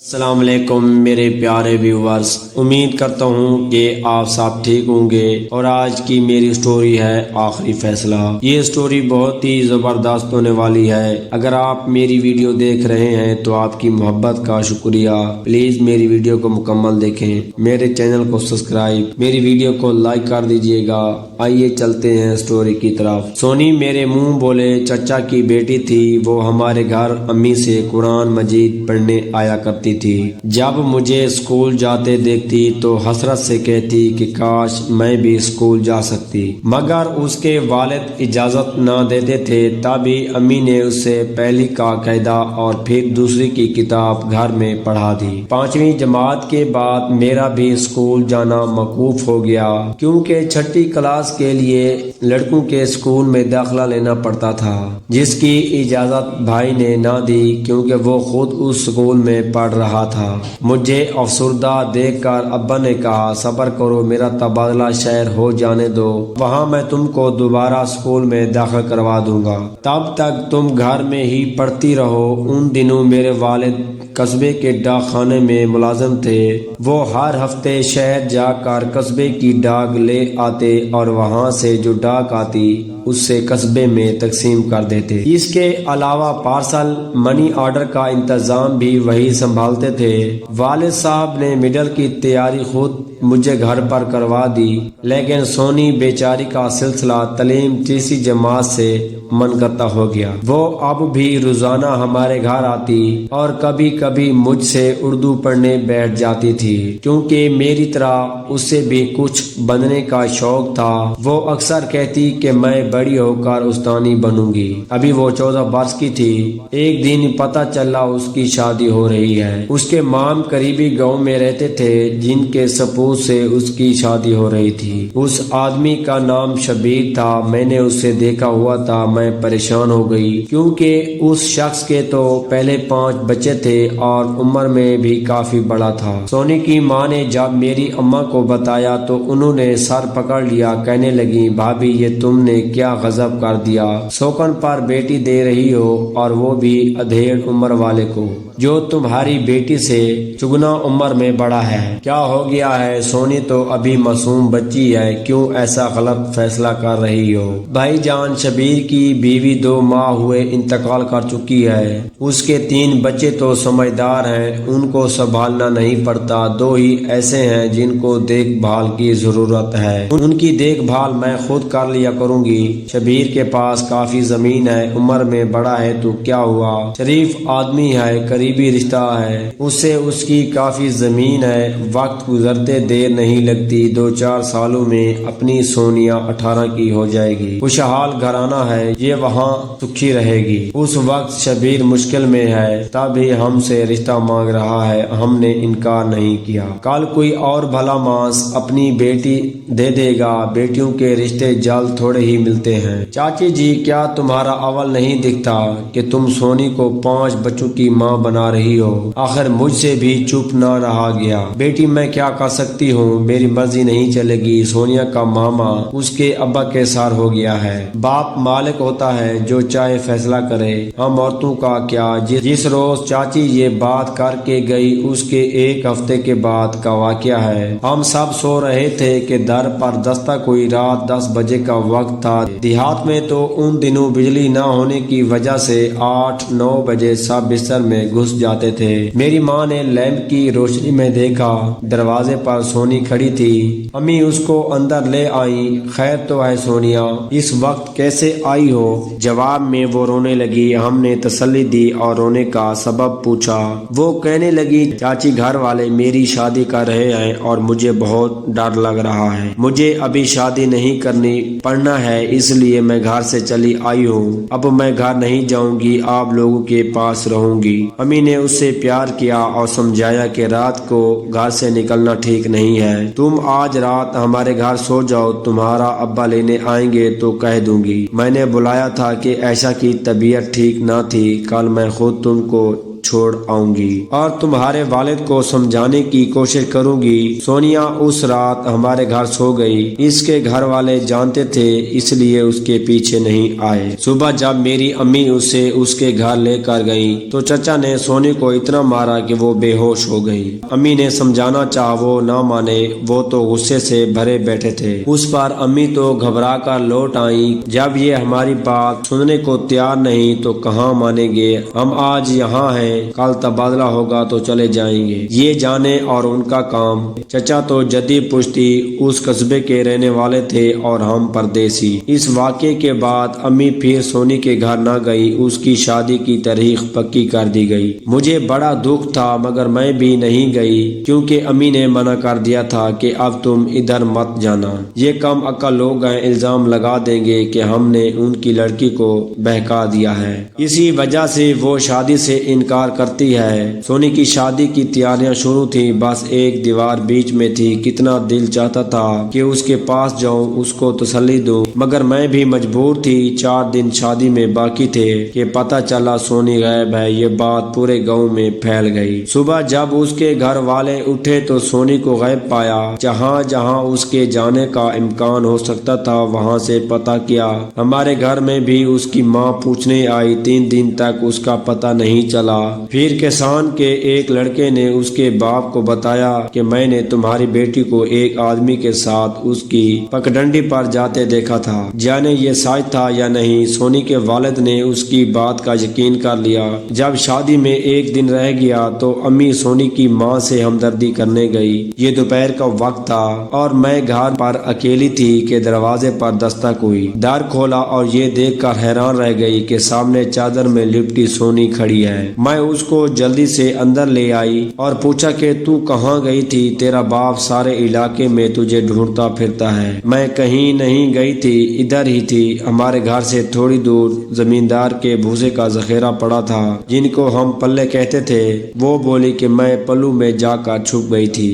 السلام علیکم میرے پیارے ویورز، امید کرتا ہوں کہ آپ سب ٹھیک ہوں گے۔ اور آج کی میری سٹوری ہے آخری فیصلہ۔ یہ سٹوری بہت ہی زبردست ہونے والی ہے۔ اگر آپ میری ویڈیو دیکھ رہے ہیں تو آپ کی محبت کا شکریہ۔ پلیز میری ویڈیو کو مکمل دیکھیں، میرے چینل کو سبسکرائب، میری ویڈیو کو لائک کر دیجئے گا۔ آئیے چلتے ہیں سٹوری کی طرف۔ سونی میرے منہ بولے چچا کی بیٹی تھی۔ وہ ہمارے گھر امی سے قرآن مجید پڑھنے آیا کرتی تھی۔ جب مجھے اسکول جاتے دیکھتی تو حسرت سے کہتی کہ کاش میں بھی اسکول جا سکتی، مگر اس کے والد اجازت نہ دیتے تھے۔ تبھی امی نے اسے پہلی کا قاعدہ اور پھر دوسری کی کتاب گھر میں پڑھا دی۔ 5ویں جماعت کے بعد میرا بھی اسکول جانا موقوف ہو گیا، کیونکہ 6ٹھی کلاس کے لیے لڑکوں کے اسکول میں داخلہ لینا پڑتا تھا، جس کی اجازت بھائی نے نہ دی کیونکہ وہ خود اس اسکول میں پڑھ رہا تھا۔ مجھے افسردہ دیکھ کر ابا نے کہا صبر کرو، میرا تبادلہ شہر ہو جانے دو، وہاں میں تم کو دوبارہ اسکول میں داخل کروا دوں گا، تب تک تم گھر میں ہی پڑھتی رہو۔ ان دنوں میرے والد قصبے کے ڈاک خانے میں ملازم تھے۔ وہ ہر ہفتے شہر جا کر قصبے کی ڈاک لے آتے اور وہاں سے جو ڈاک آتی اس سے قصبے میں تقسیم کر دیتے۔ اس کے علاوہ پارسل منی آرڈر کا انتظام بھی وہی سنبھالتے تھے۔ والد صاحب نے مڈل کی تیاری خود مجھے گھر پر کروا دی، لیکن سونی بیچاری کا سلسلہ تعلیم 3ری جماعت سے منقطع ہو گیا۔ وہ اب بھی روزانہ ہمارے گھر آتی اور کبھی کبھی مجھ سے اردو پڑھنے بیٹھ جاتی تھی، کیونکہ میری طرح اسے بھی کچھ بننے کا شوق تھا۔ وہ اکثر کہتی کہ میں بڑی ہو کر استانی بنوں گی۔ ابھی وہ 14 برس کی تھی۔ ایک دن پتہ چلا اس کی شادی ہو رہی ہے۔ اس کے مام قریبی گاؤں میں رہتے تھے جن کے سپوت سے اس کی شادی ہو رہی تھی۔ اس آدمی کا نام شبیر تھا۔ میں نے اسے دیکھا ہوا تھا۔ میں پریشان ہو گئی کیونکہ اس شخص کے تو پہلے 5 بچے تھے اور عمر میں بھی کافی بڑا تھا۔ سونی کی ماں نے جب میری اماں کو بتایا تو انہوں نے سر پکڑ لیا، کہنے لگی بھابھی یہ تم نے کیا غضب کر دیا، سوکن پر بیٹی دے رہی ہو اور وہ بھی ادھیڑ عمر والے کو، جو تمہاری بیٹی سے چگنا عمر میں بڑا ہے۔ کیا ہو گیا ہے؟ سونی تو ابھی معصوم بچی ہے، کیوں ایسا غلط فیصلہ کر رہی ہو؟ بھائی جان، شبیر کی بیوی 2 ماہ ہوئے انتقال کر چکی ہے۔ اس کے 3 بچے تو سمجھدار ہیں، ان کو سنبھالنا نہیں پڑتا۔ 2 ہی ایسے ہیں جن کو دیکھ بھال کی ضرورت ہے، ان کی دیکھ بھال میں خود کر لیا کروں گی۔ شبیر کے پاس کافی زمین ہے، عمر میں بڑا ہے تو کیا ہوا، شریف آدمی ہے، قریبی رشتہ ہے، اس سے اس کی کافی زمین ہے۔ وقت گزرتے دیر نہیں لگتی، 2-4 سالوں میں اپنی سونیا 18 کی ہو جائے گی۔ خوشحال گھرانہ ہے، یہ وہاں سکھی رہے گی۔ اس وقت شبیر مشکل میں ہے، تب ہی ہم سے رشتہ مانگ رہا ہے، ہم نے انکار نہیں کیا۔ کل کوئی اور بھلا مانس اپنی بیٹی دے دے گا۔ بیٹیوں کے رشتے جلد تھوڑے ہی ملتے ہیں۔ چاچی جی، کیا تمہارا اول نہیں دکھتا کہ تم سونی کو 5 بچوں کی ماں بنا رہی ہو؟ آخر مجھ سے بھی چپ نہ رہا گیا۔ بیٹی میں کیا کر سکتی ہوں، میری مرضی نہیں چلے گی۔ سونیا کا ماما اس کے ابا کے سار ہو گیا ہے۔ باپ مالک ہوتا ہے، جو چاہے فیصلہ کرے، ہم عورتوں کا کیا۔ جس روز چاچی یہ بات کر کے گئی اس کے 1 ہفتے کے بعد کا واقعہ ہے۔ ہم سب سو رہے تھے کہ در پر دستک ہوئی۔ رات 10 بجے کا وقت تھا۔ دیہات میں تو ان دنوں بجلی نہ ہونے کی وجہ سے 8-9 بجے سب بستر میں گھس جاتے تھے۔ میری ماں نے لیمپ کی روشنی میں دیکھا دروازے پر سونی کھڑی تھی۔ امی اس کو اندر لے آئیں۔ خیر تو ہے سونیا، اس وقت کیسے آئی ہو؟ جواب میں وہ رونے لگی۔ ہم نے تسلی دی اور رونے کا سبب پوچھا۔ وہ کہنے لگی چاچی گھر والے میری شادی کر رہے ہیں اور مجھے بہت ڈر لگ رہا ہے۔ مجھے ابھی شادی نہیں کرنی، پڑھنا ہے، اس لیے میں گھر سے چلی آئی ہوں۔ اب میں گھر نہیں جاؤں گی، آپ لوگوں کے پاس رہوں گی۔ امی نے اس سے پیار کیا اور سمجھایا کہ رات کو گھر سے نکلنا ٹھیک نہیں ہے۔ تم آج رات ہمارے گھر سو جاؤ، تمہارا ابا لینے آئیں گے تو کہہ دوں گی۔ میں نے بلایا تھا کہ عائشہ کی طبیعت ٹھیک نہ تھی، کل میں خود تم کو چھوڑ آؤں گی اور تمہارے والد کو سمجھانے کی کوشش کروں گی۔ سونیا اس رات ہمارے گھر سو گئی۔ اس کے گھر والے جانتے تھے، اس لیے اس کے پیچھے نہیں آئے۔ صبح جب میری امی اسے اس کے گھر لے کر گئیں تو چچا نے سونی کو اتنا مارا کہ وہ بے ہوش ہو گئی۔ امی نے سمجھانا چاہا، وہ نہ مانے، وہ تو غصے سے بھرے بیٹھے تھے۔ اس پر امی تو گھبرا کر لوٹ آئیں۔ جب یہ ہماری بات سننے کو تیار نہیں تو کہاں مانیں گے؟ ہم آج یہاں ہیں، کل تبادلہ ہوگا تو چلے جائیں گے، یہ جانے اور ان کا کام۔ چچا تو جدی پشتی اس قصبے کے رہنے والے تھے اور ہم پردیسی۔ اس واقعے کے بعد امی پھر سونی کے گھر نہ گئی، اس کی شادی کی تاریخ پکی کر دی گئی۔ مجھے بڑا دکھ تھا مگر میں بھی نہیں گئی کیونکہ امی نے منع کر دیا تھا کہ اب تم ادھر مت جانا، یہ کم عقل لوگ ہیں، الزام لگا دیں گے کہ ہم نے ان کی لڑکی کو بہکا دیا ہے، اسی وجہ سے وہ شادی سے انکار کرتی ہے۔ سونی کی شادی کی تیاریاں شروع تھیں، بس ایک دیوار بیچ میں تھی۔ کتنا دل چاہتا تھا کہ اس کے پاس جاؤں، اس کو تسلی دوں، مگر میں بھی مجبور تھی۔ 4 دن شادی میں باقی تھے کہ پتہ چلا سونی غائب ہے۔ یہ بات پورے گاؤں میں پھیل گئی۔ صبح جب اس کے گھر والے اٹھے تو سونی کو غائب پایا۔ جہاں جہاں اس کے جانے کا امکان ہو سکتا تھا وہاں سے پتہ کیا۔ ہمارے گھر میں بھی اس کی ماں پوچھنے آئی، 3 دن تک اس کا پتہ نہیں چلا۔ پھر کسان کے ایک لڑکے نے اس کے باپ کو بتایا کہ میں نے تمہاری بیٹی کو ایک آدمی کے ساتھ اس کی پگڈنڈی پر جاتے دیکھا تھا۔ جانے یہ سچ تھا یا نہیں، سونی کے والد نے اس کی بات کا یقین کر لیا۔ جب شادی میں ایک دن رہ گیا تو امی سونی کی ماں سے ہمدردی کرنے گئی۔ یہ دوپہر کا وقت تھا اور میں گھر پر اکیلی تھی کہ دروازے پر دستک ہوئی۔ در کھولا اور یہ دیکھ کر حیران رہ گئی کہ سامنے چادر میں لپٹی سونی کھڑی ہے۔ میں اس کو جلدی سے اندر لے آئی اور پوچھا کہ تو کہاں گئی تھی؟ تیرا باپ سارے علاقے میں تجھے ڈھونڈتا پھرتا ہے۔ میں کہیں نہیں گئی تھی، ادھر ہی تھی۔ ہمارے گھر سے تھوڑی دور زمیندار کے بھوسے کا ذخیرہ پڑا تھا جن کو ہم پلے کہتے تھے۔ وہ بولی کہ میں پلو میں جا کر چھپ گئی تھی۔